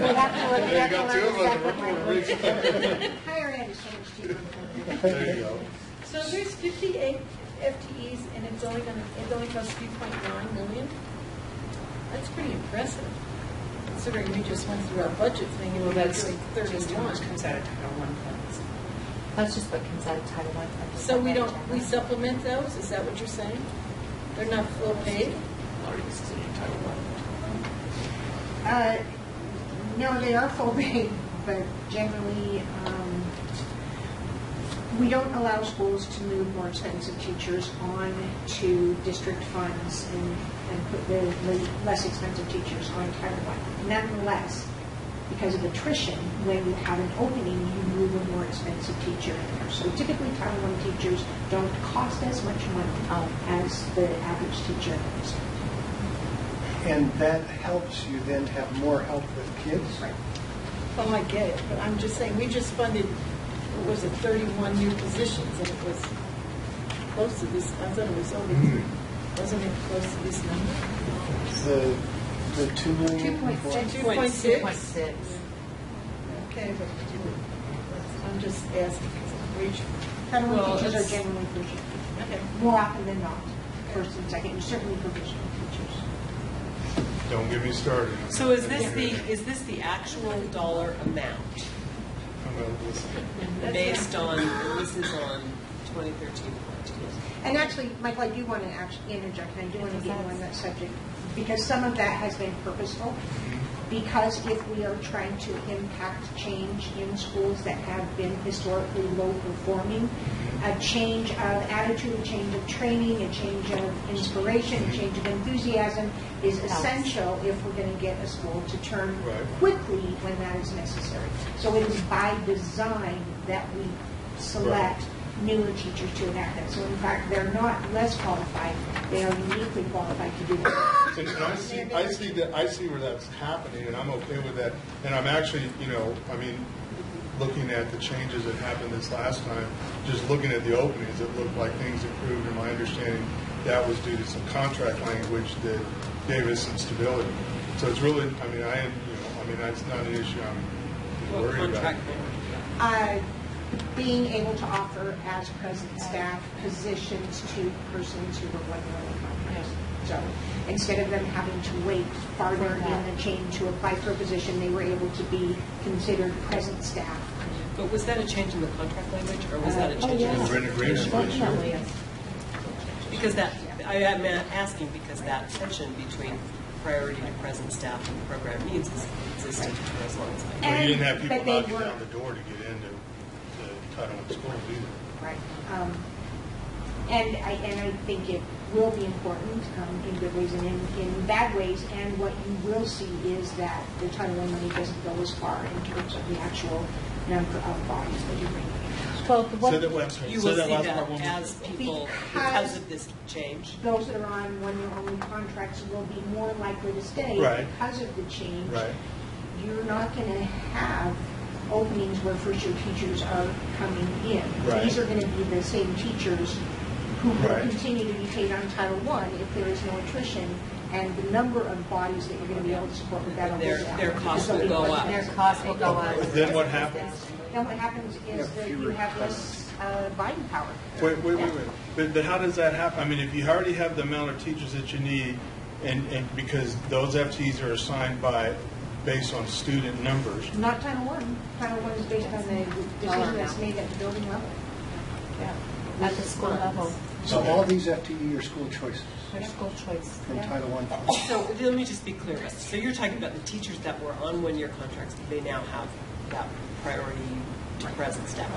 you got two of us. Higher ed is so much cheaper. There you go. So there's 58 FTEs, and it only costs 3.9 million. That's pretty impressive, considering we just went through our budget thing and that's doing just how 31. much comes out of Title I funds. That's just what comes out of Title I. So we supplement those? Is that what you're saying? They're not full paid? No, they are full paid, but generally we don't allow schools to move more expensive teachers on to district funds and put the less expensive teachers on Title I. Nonetheless, because of attrition, when you have an opening, you move a more expensive teacher in there. So typically Title I teachers don't cost as much money as the average teacher in the district. And that helps you then have more help with kids? Right. Oh, I get it, but I'm just saying, we just funded, what was it, 31 new positions, and it was close to this. I thought it was only, wasn't it close to this number? The 2 million? 2.6. 2.6. Okay, but I'm just asking, because Title I teachers are generally first year teachers. okay. More often than not, first and second, and certainly provisional teachers. Don't get me started. So is this the actual dollar amount I'm gonna listen. based on, this is on 2013-14? And actually, Michael, I do want to actually interject, and I do want to get you on that subject, because some of that has been purposeful. Because if we are trying to impact change in schools that have been historically low performing, a change of attitude, a change of training, a change of inspiration, a change of enthusiasm is essential if we're going to get a school to turn quickly when that is necessary. So it is by design that we select newer teachers to enact that. So in fact, they're not less qualified; they are uniquely qualified to do that. And I see where that's happening, and I'm okay with that. And I'm actually, looking at the changes that happened this last time, just looking at the openings, it looked like things improved. And my understanding that was due to some contract language that gave us some stability. So it's really, that's not an issue I'm worried about. Being able to offer as present staff positions to persons who were one-year contracts. So instead of them having to wait farther in the chain to apply for a position, they were able to be considered present staff. But was that a change in the contract language, or was that a change in the Definitely. Because I am asking because that tension between priority to present staff and the program needs has existed for as long as I know. Well, you didn't have people knocking down the door to get into the Title I schools either. Right. And I think it will be important in good ways and in bad ways. And what you will see is that the Title I money doesn't go as far in terms of the actual number of bodies that you bring in. Well, You will see that as people, because of this change. Those that are on one-year-only contracts will be more likely to stay because of the change. Right. You're not going to have openings where first-year teachers are coming in. Right. These are going to be the same teachers who will continue to be paid on Title I if there is no attrition, and the number of bodies that you're going to be able to support with that will go down. Their costs will go up. Their costs will go up. Then what happens? Then what happens is that you have less buying power. Wait. But how does that happen? If you already have the amount of teachers that you need, and because those FTEs are assigned based on student numbers. Not Title I. Title I is based on the decision that's made at the building level. Yeah. At the school level. So all these FTE are school choices They're school choice. from Title I. So let me just be clear. So you're talking about the teachers that were on one-year contracts, they now have that priority to present staff.